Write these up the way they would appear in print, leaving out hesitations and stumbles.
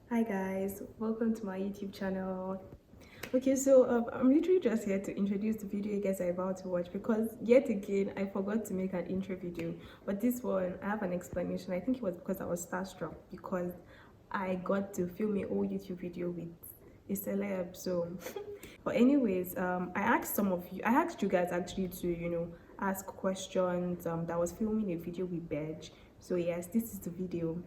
Hi guys, welcome to my YouTube channel. Okay, so I'm literally just here to introduce the video you guys are about to watch because yet again I forgot to make an intro video. But this one I have an explanation. I think it was because I was starstruck because I got to film a whole YouTube video with a celeb. So, but anyways, I asked you guys actually to ask questions. That was filming a video with Bedge. So yes, this is the video.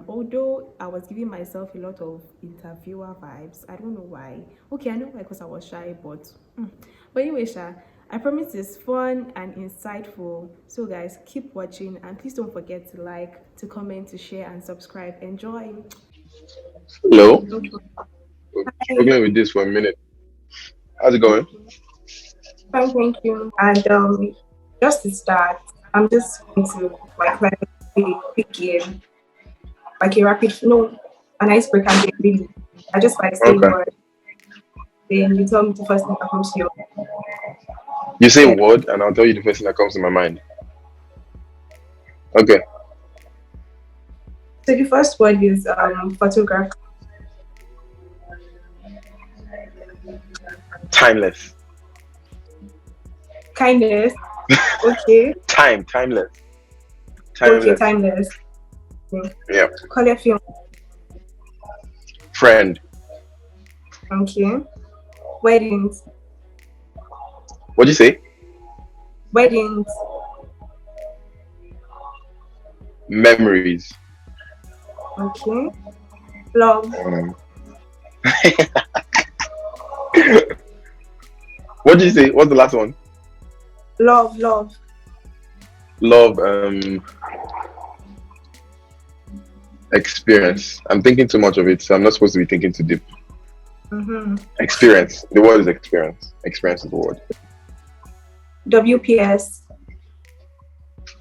Although I was giving myself a lot of interviewer vibes, I don't know why. Okay, I know why because I was shy, but anyway, Sha, I promise it's fun and insightful. So guys, keep watching and please don't forget to like, to comment, to share, and subscribe. Enjoy. Hello. Okay. We've been Hi. struggling with this for a minute. How's it going? Fine, thank you. And just to start, I'm just going to play a quick game, like a rapid, no, an icebreaker game, really. I just like say Okay. word, then you tell me the first thing that comes to your You say a head. word, and I'll tell you the first thing that comes to my mind. Okay. So the first word is photograph. Timeless. Kindness. Okay. Timeless. Okay, Timeless. timeless. Okay. Yeah. Color film. Friend. Okay. Weddings. What'd you say? Weddings. Memories. Okay. Love. Um, what did you say? What's the last one? Love. Love. Love. Experience. I'm thinking too much of it, so I'm not supposed to be thinking too deep. Mm-hmm. Experience. The word is experience. Experience is the word. WPS.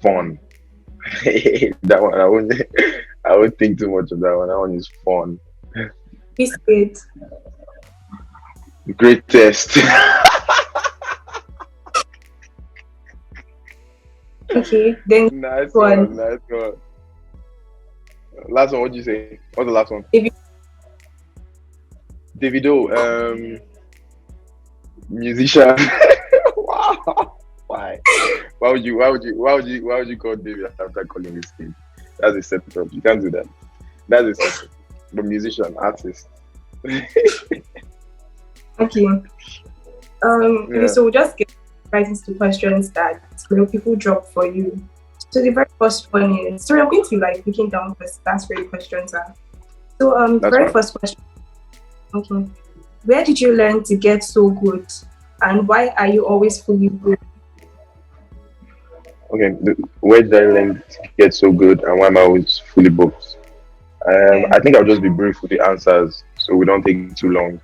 Fun. That one. I wouldn't. I would think too much of that one. That one is fun. Biscuit. Great test. Okay. Then Nice one, one. nice one. Last one, what did you say? What's the last one? If you, Davido, musician. Wow. Why? Why would you call David after calling his name? That's a setup. You can't do that. That's a setup. But musician, artist. okay. Okay, Yeah, so we'll just get right into the questions that people drop for you. So the very first one is sorry, I'm going to like looking down because that's where the questions are. So the that's very fine. first question, okay. Where did you learn to get so good? And why are you always fully good? Okay, where did I learn to get so good and why am I always fully booked? Yeah. I think I'll just be brief with the answers so we don't take too long,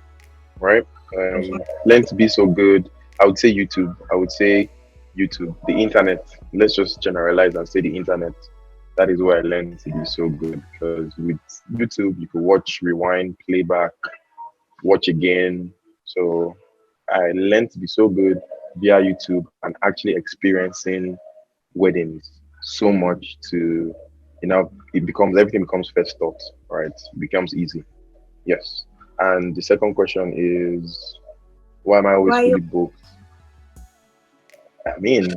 right? Okay. Learn to be so good. I would say YouTube. I would say YouTube, the internet. Let's just generalize and say the internet. That is where I learned to be so good because with YouTube you could watch, rewind, playback, watch again. So I learned to be so good via YouTube and actually experiencing weddings so much to it becomes everything becomes first thought, right? It becomes easy. Yes. And the second question is why am I always Why you fully booked? I mean,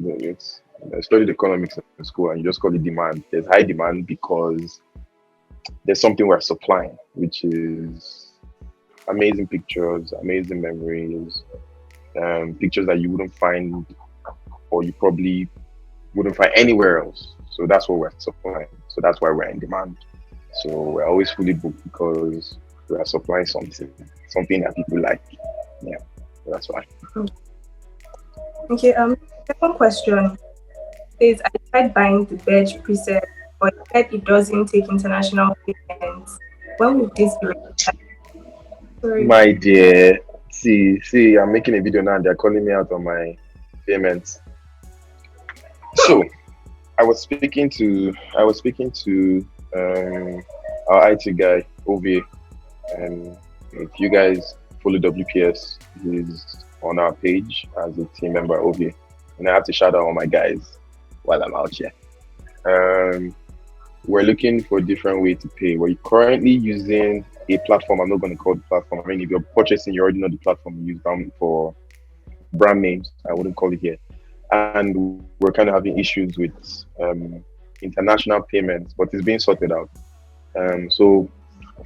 it's I studied economics in school and you just call it demand. There's high demand because there's something we're supplying, which is amazing pictures, amazing memories, pictures that you wouldn't find or you probably wouldn't find anywhere else. So that's what we're supplying. So that's why we're in demand. So we're always fully booked because we are supplying something that people like. Yeah, that's why. okay, second question is I tried buying the Bedge preset, but it said it doesn't take international payments. When will this be rectified? Sorry. My dear, see, I'm making a video now. They're calling me out on my payments. So I was speaking to our IT guy OV, and if you guys follow WPS, he's on our page as a team member OV, and I have to shout out all my guys while I'm out here. Um, we're looking for a different way to pay. We're currently using a platform. I'm not going to call the platform. I mean, if you're purchasing, you already know the platform you use for brand names. I wouldn't call it here. And we're kind of having issues with international payments, but it's being sorted out. So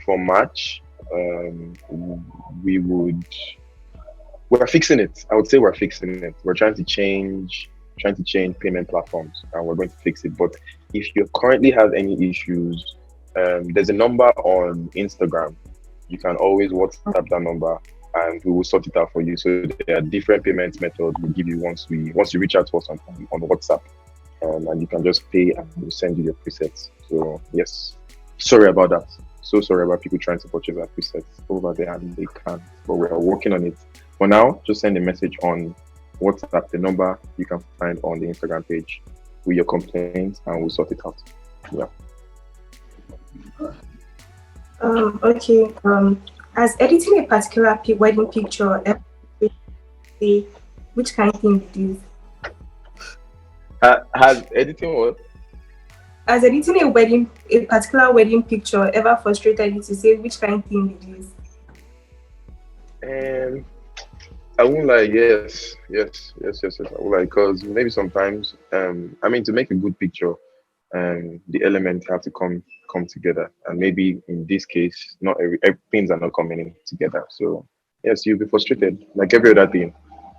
for March, we would we're fixing it. I would say we're fixing it. We're trying to change payment platforms, and we're going to fix it. But if you currently have any issues, there's a number on Instagram. You can always WhatsApp that number, and we will sort it out for you. So there are different payment methods we give you once you reach out to us on WhatsApp, and you can just pay, and we'll send you your presets. So yes, sorry about that. So sorry about people trying to purchase our presets over there and they can't, but we are working on it. For now, just send a message on WhatsApp, the number you can find on the Instagram page with your complaints, and we'll sort it out. Yeah. Okay. As editing a particular wedding picture, which kind of thing it is? Has editing what? Has editing a particular wedding picture ever frustrated you to say which kind of thing it is? I won't lie, yes. I won't lie, because maybe sometimes, I mean, to make a good picture, the elements have to come together, and maybe in this case, not things are not coming in together. So yes, you'll be frustrated, like every other thing.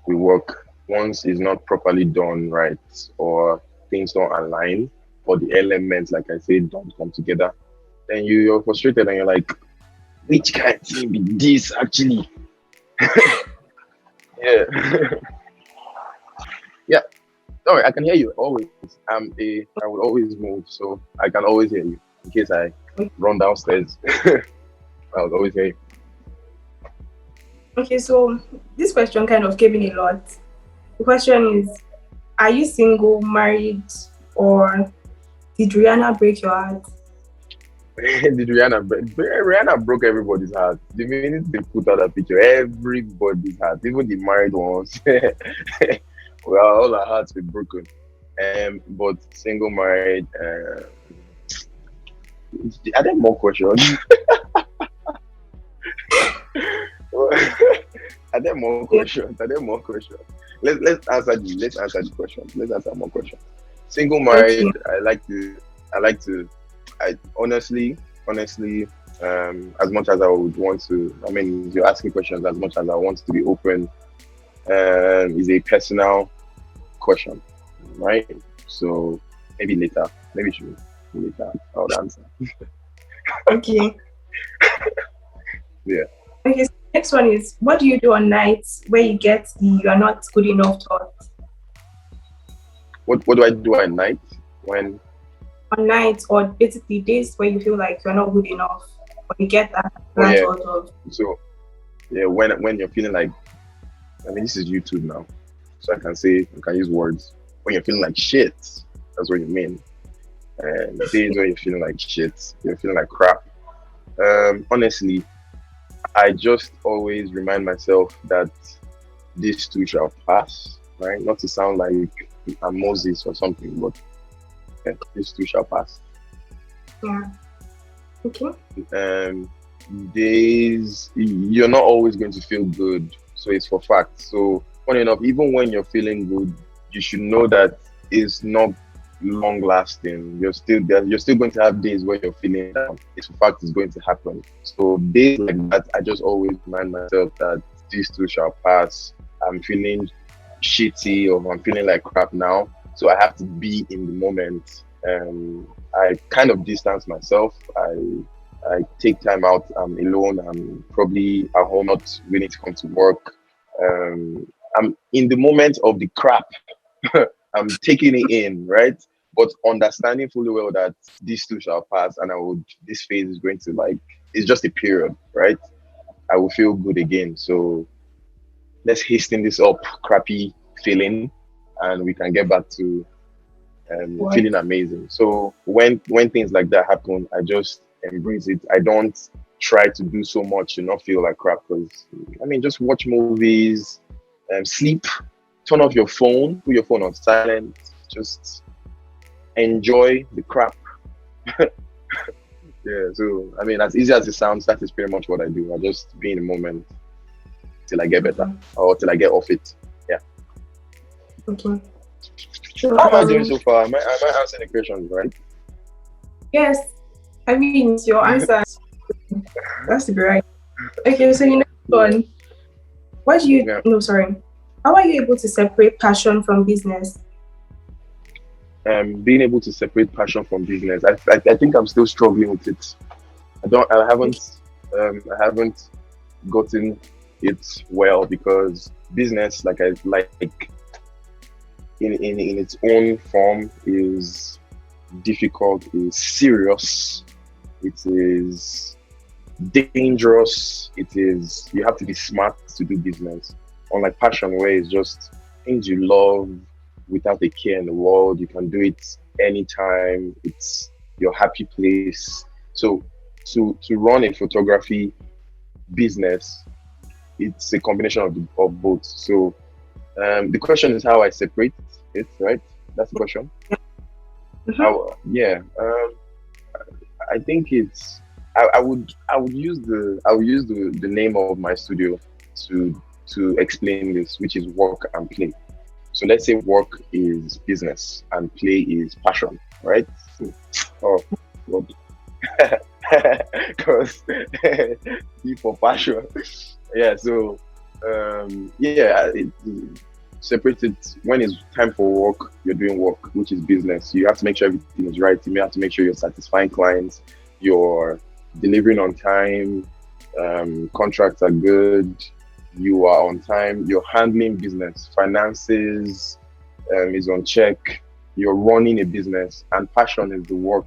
We work once is not properly done right, or things don't align, or the elements, like I said, don't come together. Then you're frustrated, and you're like, which kind of thing be this actually? Yeah. Yeah. Sorry, I can hear you always. I will always move, so I can always hear you. In case I run downstairs, I will always hear you. Okay, so this question kind of came in a lot. The question is, are you single, married, or did Rihanna break your heart? Did Rihanna broke everybody's heart. The minute they put out that picture, everybody's heart, even the married ones. Well, all our hearts were broken. But single, married. Are there more questions? Are there more questions? Let's answer the questions. Let's answer more questions. Single, married. Okay. I honestly, as much as I would want to, I mean, you're asking questions as much as I want to be open, is a personal question, right? So maybe later, I'll answer. Okay. Yeah. Okay, so next one is, what do you do on nights where you get the "you are not good enough" thought? What do I do at night when? On nights, or basically days where you feel like you're not good enough, or you get that thought of. So yeah, when you're feeling like, I mean, this is YouTube now, so I can use words. When you're feeling like shit, that's what you mean. And days where you're feeling like shit, you're feeling like crap. Honestly, I just always remind myself that this too shall pass, right? Not to sound like I'm Moses or something, but yeah, this too shall pass. Yeah. Okay. Days, you're not always going to feel good, so it's for fact. So funny enough, even when you're feeling good, you should know that it's not long lasting. You're still going to have days where you're feeling down. It's a fact, it's going to happen. So days like that, I just always remind myself that this too shall pass. I'm feeling shitty, or I'm feeling like crap now, so I have to be in the moment. I kind of distance myself. I take time out. I'm alone. I'm probably at home, not willing to come to work. I'm in the moment of the crap. I'm taking it in, right? But understanding fully well that this too shall pass, and this phase is going to, it's just a period, right? I will feel good again. So let's hasten this up, crappy feeling, and we can get back to feeling amazing. So when things like that happen, I just embrace it. I don't try to do so much to not feel like crap, because I mean, just watch movies, sleep, turn off your phone, put your phone on silent, just enjoy the crap, Yeah, so I mean, as easy as it sounds, that is pretty much what I do. I just be in the moment till I get better Okay. or till I get off it. Yeah. Okay. So How am I doing so far? Am I answering the questions right? yes, I mean your answer. That's to be right. Okay, so next one. What do you Yeah. no sorry. How are you able to separate passion from business? Being able to separate passion from business. I think I'm still struggling with it. Okay. I haven't gotten it well because business, like in its own form, is difficult, is serious, it is dangerous, it is you have to be smart to do business. Unlike passion, where it's just things you love without a care in the world, you can do it anytime. It's your happy place. So to run a photography business, it's a combination of both. So the question is how I separate it, right? That's the question. Mhm. How? Yeah. I think it's. I would use the name of my studio to explain this, which is work and play. So let's say work is business and play is passion, right? Oh, God. Because E for passion. Yeah. So yeah, separate it. When it's time for work, you're doing work, which is business. You have to make sure everything is right. You may have to make sure you're satisfying clients, you're delivering on time, contracts are good, you are on time, you're handling business, finances is on check, you're running a business, and passion is the work.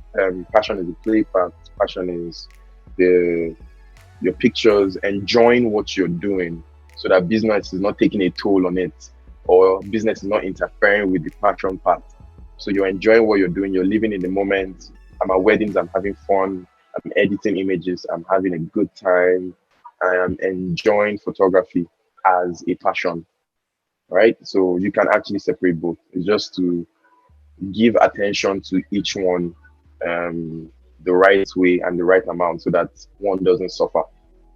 Passion is the play part. Passion is the your pictures, enjoying what you're doing so that business is not taking a toll on it or business is not interfering with the passion part. So you're enjoying what you're doing, you're living in the moment. I'm at weddings, I'm having fun, I'm editing images, I'm having a good time, I am enjoying photography as a passion, right? So you can actually separate both. It's just to give attention to each one the right way and the right amount so that one doesn't suffer.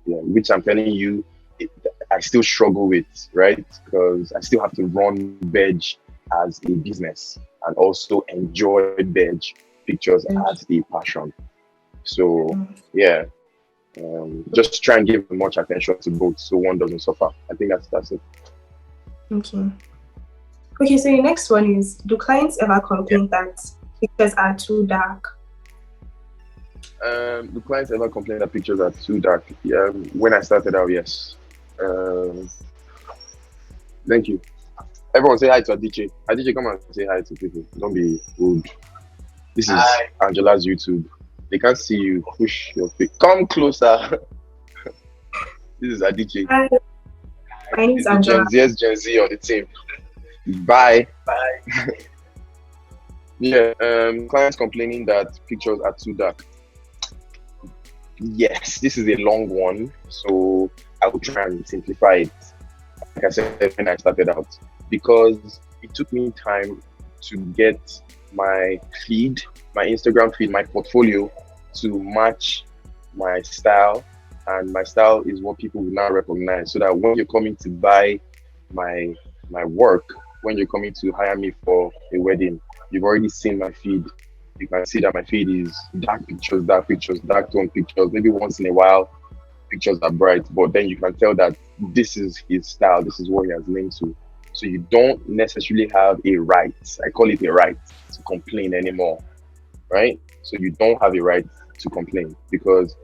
Yeah, which I'm telling you, it, I still struggle with, right? Because I still have to run Bedge as a business and also enjoy Bedge Pictures as a passion. So, yeah, just try and give as much attention to both so one doesn't suffer. I think that's it. Okay. Okay, so your next one is, do clients ever complain that pictures are too dark? Do clients ever complain that pictures are too dark? Yeah, when I started out, yes. Um, thank you. Everyone say hi to Adiche. Adiche, come and say hi to people. Don't be rude. This is hi. Angela's YouTube. They can't see you. Push your face. Come closer. This is Adiche. Hi, my name is The Angela. Gen Z on the team. Bye. Bye. Yeah. Clients complaining that pictures are too dark. Yes, this is a long one, so I will try and simplify it. Like I said when I started out, because it took me time to get my feed, my Instagram feed, my portfolio to match my style, and my style is what people will now recognize. So that when you're coming to buy my work, when you're coming to hire me for a wedding, you've already seen my feed. You can see that my feed is dark pictures, dark tone pictures. Maybe once in a while, pictures are bright, but then you can tell that this is his style, this is what he has linked to. So you don't necessarily have a right, I call it a right, to complain anymore, right? So you don't have a right to complain because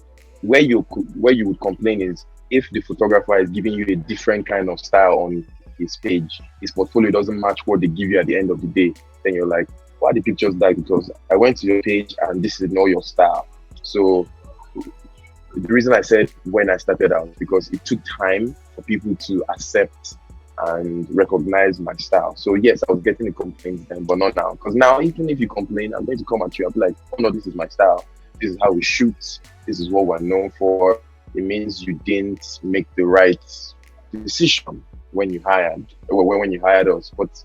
where you would complain is if the photographer is giving you a different kind of style on his page, his portfolio doesn't match what they give you at the end of the day. Then you're like, why are the pictures dark? Because I went to your page and this is not your style. So the reason I said when I started out because it took time for people to accept and recognize my style. So yes, I was getting the complaints then, but not now. Because now, even if you complain, I'm going to come at you. I'll be like, oh no, this is my style. This is how we shoot. This is what we're known for. It means you didn't make the right decision when you hired us. But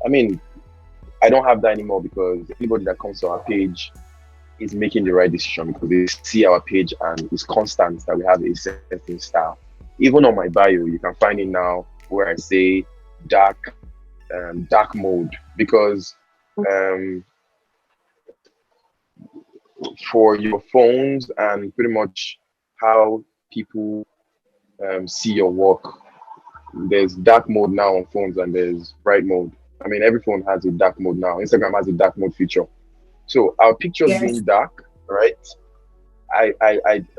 I mean, I don't have that anymore because anybody that comes to our page is making the right decision because they see our page and it's constant that we have a certain style. Even on my bio, you can find it now where I say dark mode because um, for your phones and pretty much how people see your work, there's dark mode now on phones and there's bright mode. I mean, every phone has a dark mode now. Instagram has a dark mode feature. So our pictures Yes. being dark, right?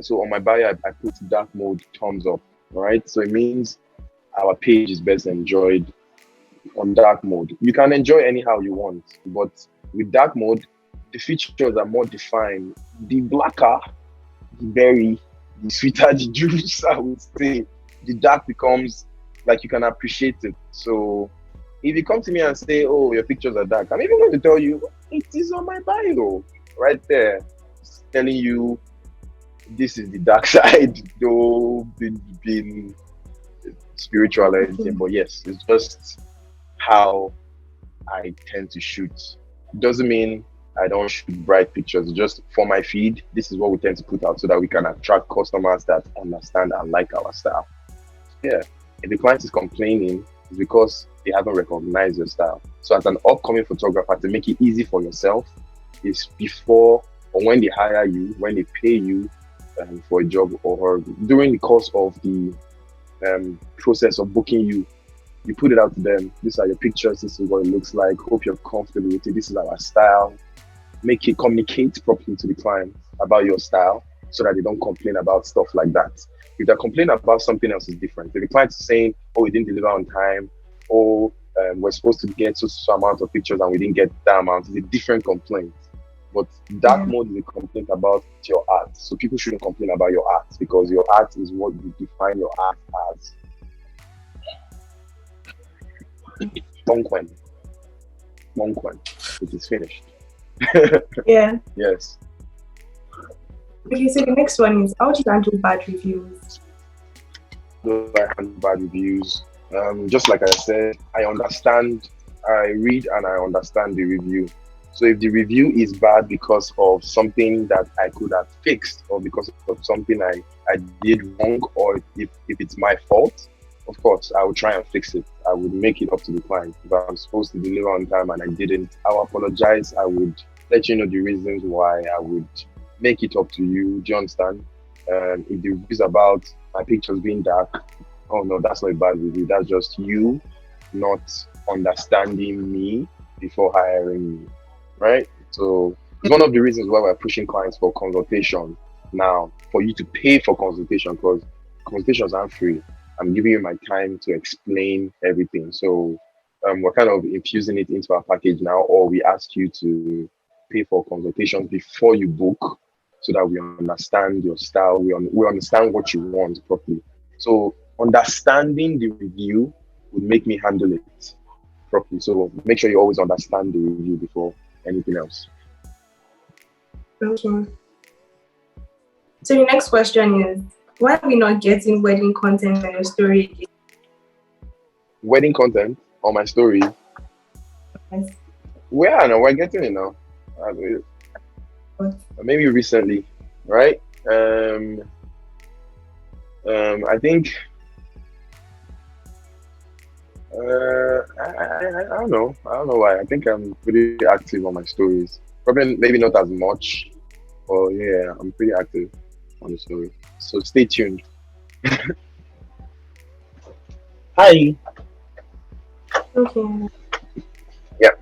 So on my bio I put dark mode thumbs up, right? So it means our page is best enjoyed on dark mode. You can enjoy anyhow you want, but with dark mode, the features are more defined. The blacker the berry, the sweeter the juice, I would say. The dark becomes like you can appreciate it. So if you come to me and say, "Oh, your pictures are dark," I'm even going to tell you it is on my bio, right there, it's telling you this is the dark side, though being spiritual or anything. But yes, it's just how I tend to shoot. Doesn't mean I don't shoot bright pictures. Just for my feed, this is what we tend to put out so that we can attract customers that understand and like our style. Yeah. If the client is complaining, it's because they haven't recognized your style. So as an upcoming photographer, to make it easy for yourself, is before or when they hire you, when they pay you for a job or during the course of the process of booking you, you put it out to them. These are your pictures. This is what it looks like. Hope you're comfortable with it. This is our style. Make it communicate properly to the client about your style so that they don't complain about stuff like that. If they complain about something else, is different. If the client is saying, "Oh, we didn't deliver on time," or "We're supposed to get so amount of pictures and we didn't get that amount," it's a different complaint. But dark Yeah. mode is a complaint about your art. So people shouldn't complain about your art because your art is what you define your art as. Monkwen. Monkwen. It is finished. Yeah. Yes. Okay, so the next one is how do you handle bad reviews? Do I handle bad reviews? Just like I said, I understand, I read and I understand the review. So if the review is bad because of something that I could have fixed or because of something I did wrong or if it's my fault, of course, I will try and fix it. I would make it up to the client. If I'm supposed to deliver on time and I didn't, I will apologize. I would let you know the reasons why. I would make it up to you. Do you understand? If the review is about my pictures being dark, oh no, that's not a bad review. That's just you not understanding me before hiring me, right? So it's one of the reasons why we're pushing clients for consultation now, for you to pay for consultation because consultations aren't free. I'm giving you my time to explain everything. So we're kind of infusing it into our package now, or we ask you to pay for consultations before you book so that we understand your style, we understand what you want properly. So understanding the review would make me handle it properly. So make sure you always understand the review before anything else. Okay. So the next question is why are we not getting wedding content on your story? Wedding content on my story. Yes. Where now? We're getting it now. Maybe recently, right? I think I don't know. I don't know why. I think I'm pretty active on my stories. Probably maybe not as much, but yeah, I'm pretty active on the story. So stay tuned. Hi. Okay. Yeah.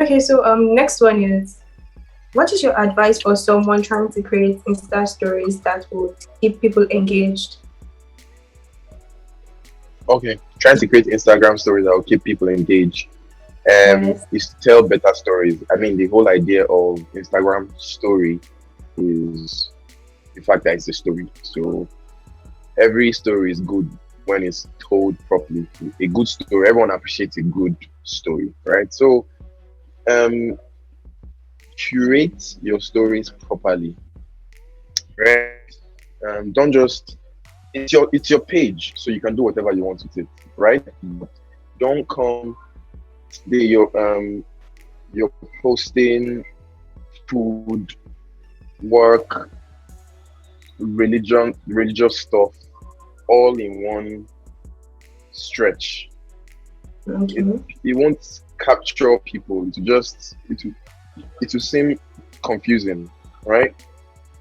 Okay, so next one is what is your advice for someone trying to create Insta stories that would keep people engaged? Okay. Trying to create Instagram stories that will keep people engaged. Yes. Is to tell better stories. I mean, the whole idea of Instagram story is the fact that it's a story. So every story is good when it's told properly. A good story, everyone appreciates a good story, right? So curate your stories properly, right? Don't just it's your page, so you can do whatever you want with it, right? But don't come you're posting food, work, religious stuff, all in one stretch. Okay. It won't capture people. It will seem confusing, right?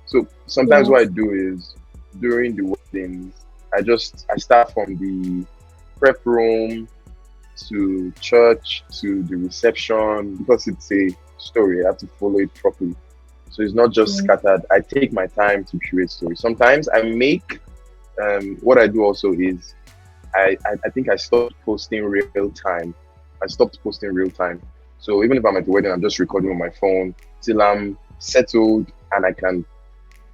So sometimes what I Yes. do is during the weddings, I start from the prep room to church to the reception because it's a story. I have to follow it properly. So it's not just Yes. scattered. I take my time to curate stories. Sometimes I make what I do also is I think I stopped posting real time. I stopped posting real time. So even if I'm at the wedding, I'm just recording on my phone till I'm settled and I can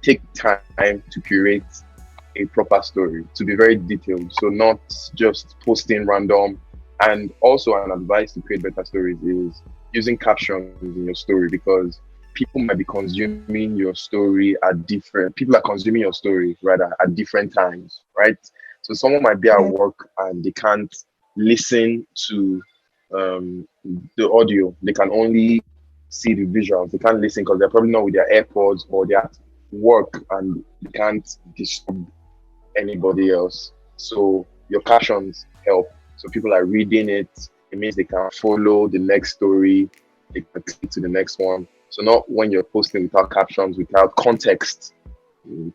take time to curate a proper story, to be very detailed. So not just posting random. And also an advice to create better stories is using captions in your story because people might be consuming your story at different people are consuming your story rather at different times, right? So someone might be at Yes. work and they can't listen to um, the audio. They can only see the visuals. They can't listen because they're probably not with their AirPods or they're at work and they can't disturb anybody else. So your captions help. So people are reading it. It means they can follow the next story. They can click to the next one. So not when you're posting without captions, without context,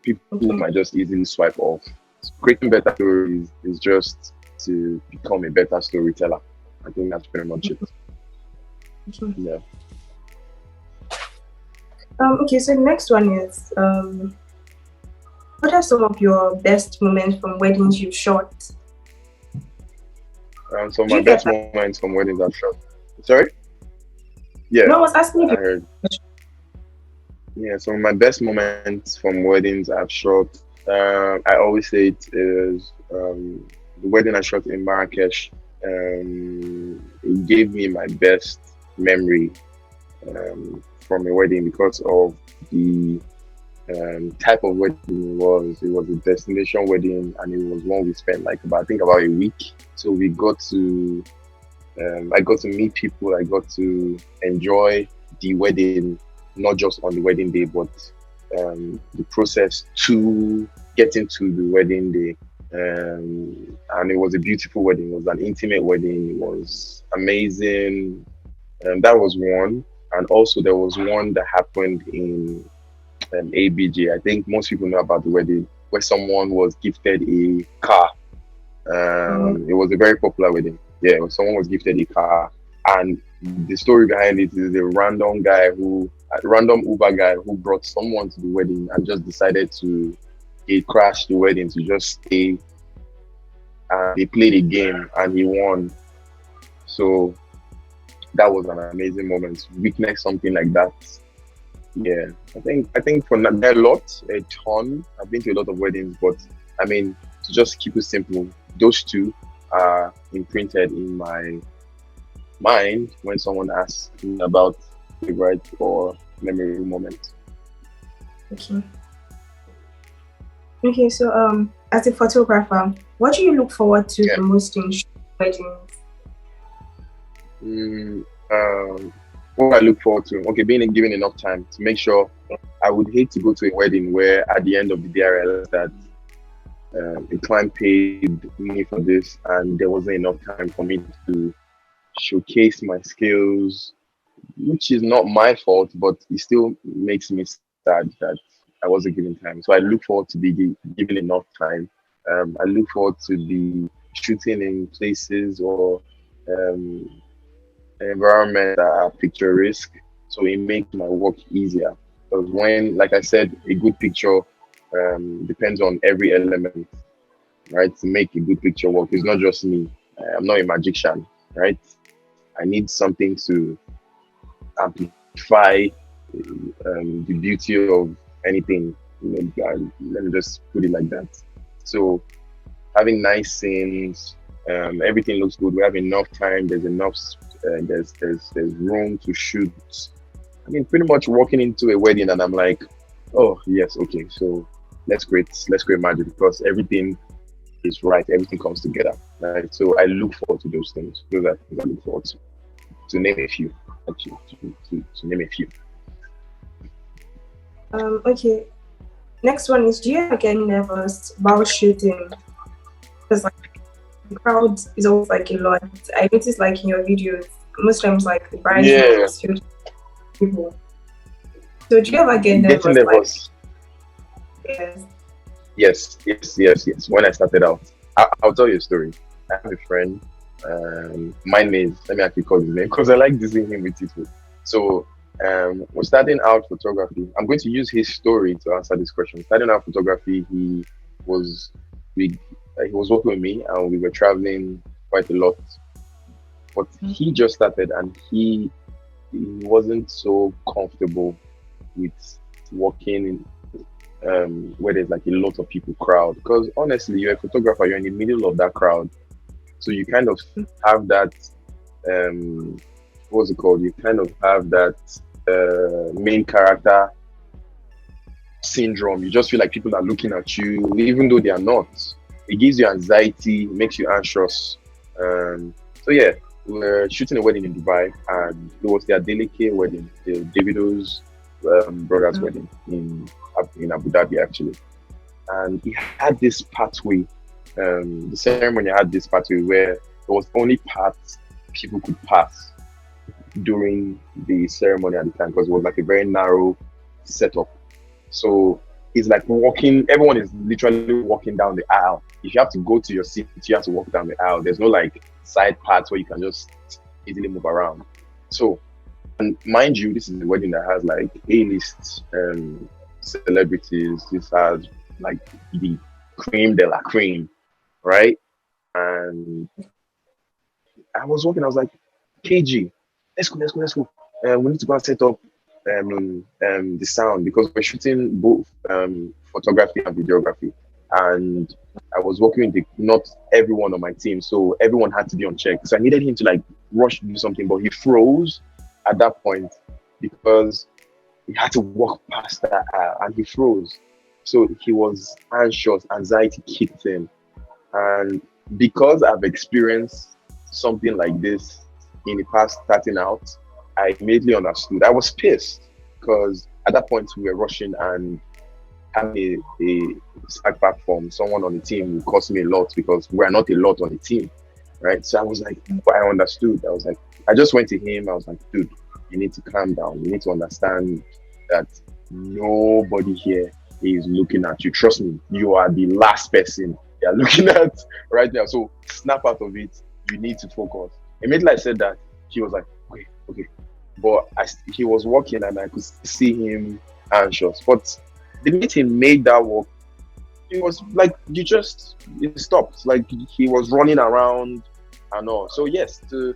people Okay. might just easily swipe off. So creating better stories is just to become a better storyteller. I think that's pretty much it. Okay. Yeah. Okay, so the next one is what are some of your best moments from weddings you've shot? So Do my you get best that? moments from weddings I've shot. Sorry? Yeah, No, I was asking I if heard. Yeah, so my best moments from weddings I've shot, I always say it is the wedding I shot in Marrakesh. It gave me my best memory from a wedding because of the type of wedding it was. It was a destination wedding, and it was one we spent like about I think about a week. So I got to meet people. I got to enjoy the wedding, not just on the wedding day, but the process to getting to the wedding day. And it was a beautiful wedding. It was an intimate wedding. It was amazing. That was one. And also, there was one that happened in ABJ. I think most people know about the wedding where someone was gifted a car. It was a very popular wedding. Yeah, someone was gifted a car, and the story behind it is a random Uber guy who brought someone to the wedding and just decided to he crashed the wedding to just stay. And they played a game and he won. So that was an amazing moment. To witness something like that. Yeah, I think for there are a lot, a ton. I've been to a lot of weddings, but I mean to just keep it simple, those two are imprinted in my mind when someone asks me about favorite or memorable moment. okay. Okay, so as a photographer, what do you look forward to Yeah. the most in weddings? Mm, what I look forward to, okay, being given enough time to make sure. I would hate to go to a wedding where at the end of the day I realized that a client paid me for this and there wasn't enough time for me to showcase my skills, which is not my fault, but it still makes me sad that I wasn't given time. So I look forward to be given enough time. I look forward to be shooting in places or um, environment that are picturesque, so it makes my work easier. Because when, like I said, a good picture depends on every element, right? To make a good picture work, it's not just me. I'm not a magician, right? I need something to amplify the beauty of anything. Let me just put it like that. So having nice scenes, everything looks good. We have enough time. There's enough. There's room to shoot. I mean, pretty much walking into a wedding, and I'm like, oh yes, okay. So let's create magic because everything is right. Everything comes together. Right. So I look forward to those things. Those are things I look forward to. To name a few, actually, to name a few. Okay. Next one is, do you ever get nervous while shooting? Because like the crowd is always like a lot. I noticed like in your videos, most times like the Yeah, bridesmaids, people. So do you ever get getting nervous? Like, nervous. yes. Yes. When I started out, I'll tell you a story. I have a friend. My name is, let me actually call his name because I like dissing him with people. So, we're starting out photography. I'm going to use his story to answer this question. Starting out photography, was we he was working with me and we were traveling quite a lot. But he just started and he wasn't so comfortable with working where there's like a lot of people crowd. Because honestly, you're a photographer, you're in the middle of that crowd, so you kind of have that um, what's it called? You kind of have that main character syndrome. You just feel like people are looking at you, even though they are not. It gives you anxiety, makes you anxious. So yeah, we were shooting a wedding in Dubai, and it was their delicate wedding, the Davido's brother's wedding in Abu Dhabi actually. And he had this pathway. The ceremony had this pathway where there was only parts people could pass during the ceremony at the time because it was like a very narrow setup. So it's like walking, everyone is literally walking down the aisle. If you have to go to your seat, you have to walk down the aisle. There's no like side parts where you can just easily move around. So, and mind you, this is a wedding that has like A-list celebrities. This has like the cream de la cream, right? And I was walking, I was like, KG, let's go. We need to go and set up the sound because we're shooting both photography and videography. And I was working with not everyone on my team, so everyone had to be on check. So I needed him to like rush to do something, but he froze at that point because he had to walk past that and he froze. So he was anxious, anxiety kicked in. And because I've experienced something like this in the past starting out, I immediately understood. I was pissed because at that point we were rushing and having a Slack platform, someone on the team would cost me a lot because we're not a lot on the team, right? So I was like, but I understood. I was like, I just went to him. I was like, dude, you need to calm down. You need to understand that nobody here is looking at you. Trust me, you are the last person they're looking at right now. So snap out of it. You need to focus. Immediately I said that, he was like, okay. But he was walking and I could see him anxious. But the minute he made that walk, it was like it stopped. Like he was running around and all. So yes, to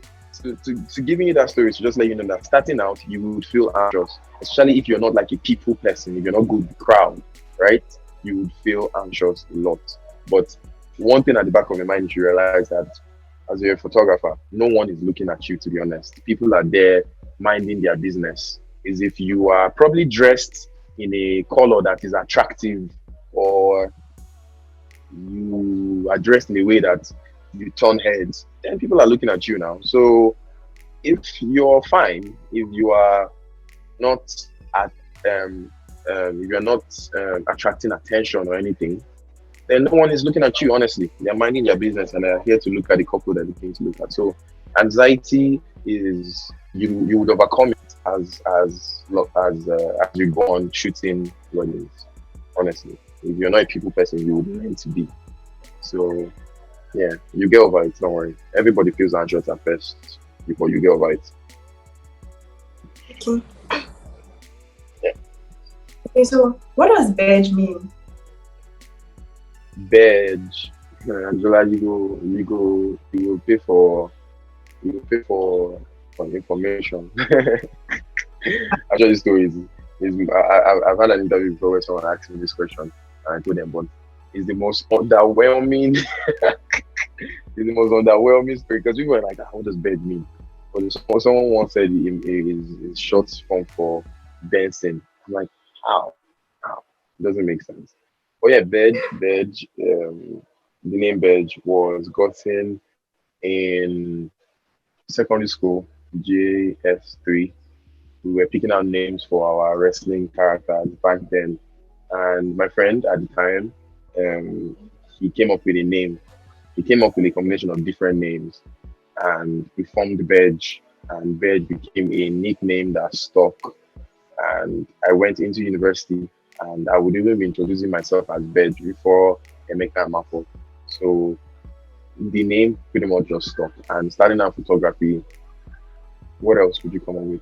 giving you that story to just let you know that starting out you would feel anxious, especially if you're not like a people person, if you're not good with the crowd, right? You would feel anxious a lot. But one thing at the back of your mind, you should realize that as a photographer, no one is looking at you, to be honest. People are there minding their business. Is if you are probably dressed in a color that is attractive, or you are dressed in a way that you turn heads, then people are looking at you now. So if you're fine, if you are not at if you're not attracting attention or anything, then no one is looking at you. Honestly, they're minding their business and they're here to look at the couple they're looking to look at. So anxiety is, you would overcome it as you go on shooting weddings. Honestly, if you're not a people person, you would learn to be. So yeah, you get over it. Don't worry. Everybody feels anxious at first before you get over it. Okay. Okay, so what does badge mean? Bedge, Angela, you pay for for information. Actually, this story is I've had an interview before where someone asked me this question and I told them, but it's the most underwhelming, it's the most underwhelming story because people were like, "Ah, what does bed mean?" But someone once said it is short form for Benson. I'm like, how? How? It doesn't make sense. But yeah, Bedge, the name Bedge was gotten in secondary school, JS3. we were picking out names for our wrestling characters back then. And my friend at the time, um, he came up with a name. He came up with a combination of different names, and we formed Bedge, and Bedge became a nickname that stuck. And I went into university, and I would even be introducing myself as Bedge before Emeka Amafor. So the name pretty much just stuck. And starting out photography, what else would you come up with?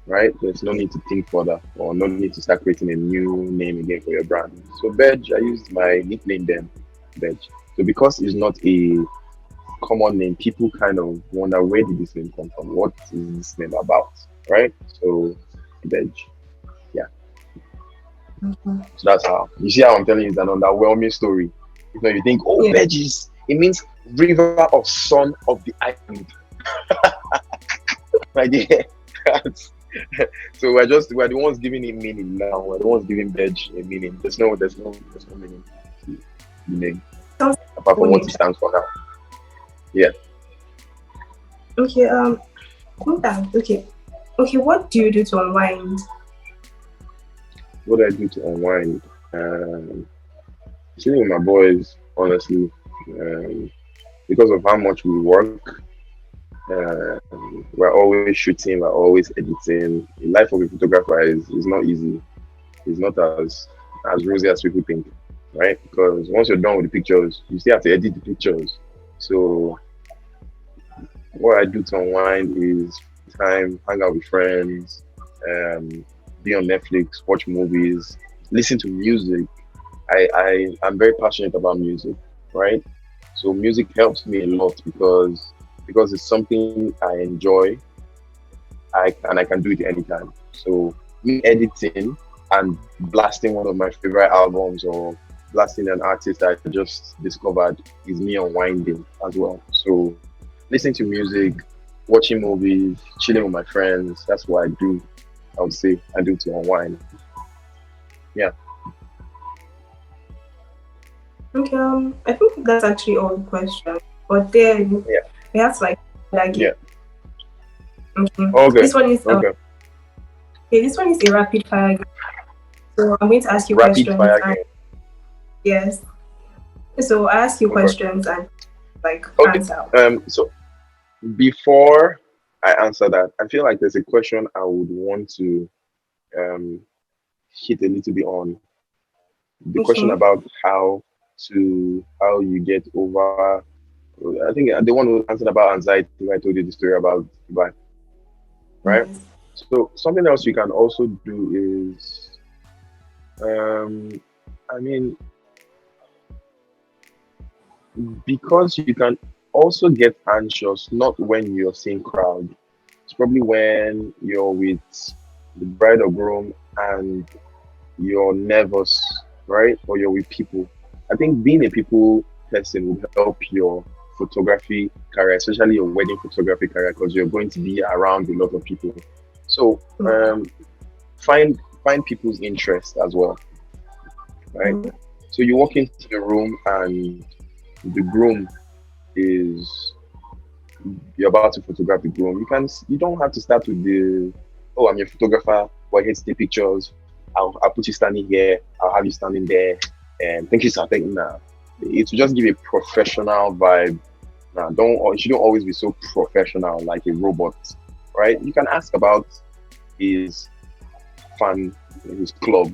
Right? There's no need to think further or no need to start creating a new name again for your brand. So Bedge, I used my nickname then, Bedge. So because it's not a common name, people kind of wonder where did this name come from? What is this name about? Right? So Bedge. Yeah. Mhm. So that's how you see how I'm telling you it's an underwhelming story. You know, you think, oh, Yeah. Bedge is it means river of son of the island. My dear. So we're the ones giving it meaning now. We're the ones giving Bedge a meaning. There's no meaning to the name Sounds apart from what funny. it stands for now. Yeah. Okay. Hold on. Okay. Okay. What do you do to unwind? What do I do to unwind? Chilling with my boys, honestly, because of how much we work. We're always shooting, we're always editing. The life of a photographer is not easy. It's not as rosy as people think, right? Because once you're done with the pictures, you still have to edit the pictures. So what I do to unwind is time, hang out with friends, um, be on Netflix, watch movies, listen to music. I'm very passionate about music, right? So music helps me a lot because it's something I enjoy. I can do it anytime. So me editing and blasting one of my favorite albums or blasting an artist I just discovered is me unwinding as well. So listening to music, watching movies, chilling with my friends, that's what I do. I would say I do to unwind. Yeah, Okay. I think that's actually all the questions. But then yeah, we have to like yeah. again. Okay. Okay, This one is okay. okay. This one is a rapid fire. So I'm going to ask you Rapid questions fire and game. yes. So I ask you Okay. questions and like Okay. answer. So before I answer that, I feel like there's a question I would want to um hit a little bit on the question Okay. about how you get over. I think the one who answered about anxiety. I told you the story about Dubai, right? Yes. So something else you can also do is, um, I mean, because you can also get anxious not when you're seeing crowd. It's probably when you're with the bride or groom and you're nervous, right? Or you're with people. I think being a people person will help your photography career, especially your wedding photography career, because you're going to be around a lot of people. So find people's interest as well, right? Mhm. So you walk into the room and the groom is you're about to photograph the groom. You don't have to start with the oh, I'm your photographer, but here to take pictures. I'll put you standing here, I'll have you standing there, and thank you, sir. Thank you now. It will just give a professional vibe. Now, don't you shouldn't always be so professional like a robot, right? You can ask about his fan, his club,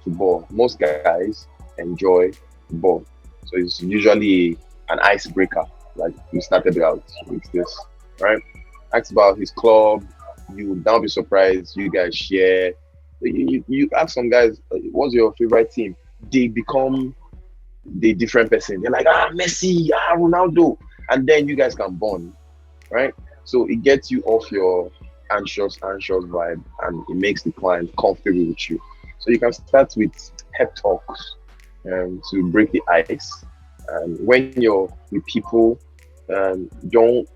football. Most guys enjoy football, so it's usually an icebreaker. Like we started out with this, right? Ask about his club. You would now be surprised. You guys share. You ask some guys, what's your favorite team? They become the different person. They're like, Messi, Ronaldo, and then you guys can bond, right? So it gets you off your anxious vibe, and it makes the client comfortable with you. So you can start with pep talks to break the ice. And when you're with people, don't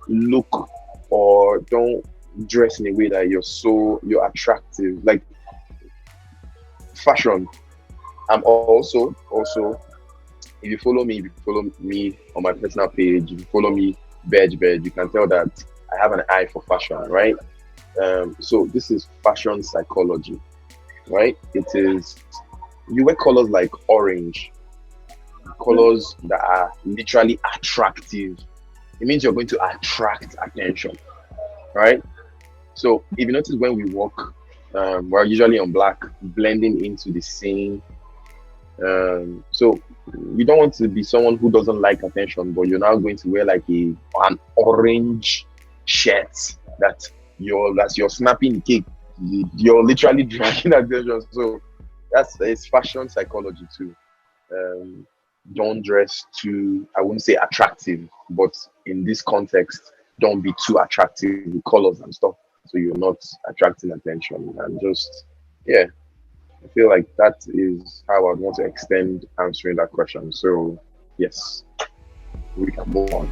look or don't dress in a way that you're attractive. Like fashion. I'm also if you follow me on my personal page, if you follow me, Bedge, you can tell that I have an eye for fashion, right? So this is fashion psychology, right? It is, you wear colors like orange, colors that are literally attractive. It means you're going to attract attention, right? So if you notice when we walk, we're usually on black, blending into the scene. So you don't want to be someone who doesn't like attention, but you're now going to wear like an orange shirt that you're snapping cake. You're literally dragging attention. So it's fashion psychology too. Um, don't dress too, I wouldn't say attractive, but in this context, don't be too attractive with colors and stuff. So you're not attracting attention and just, yeah, I feel like that is how I'd want to extend answering that question. So, yes, we can move on.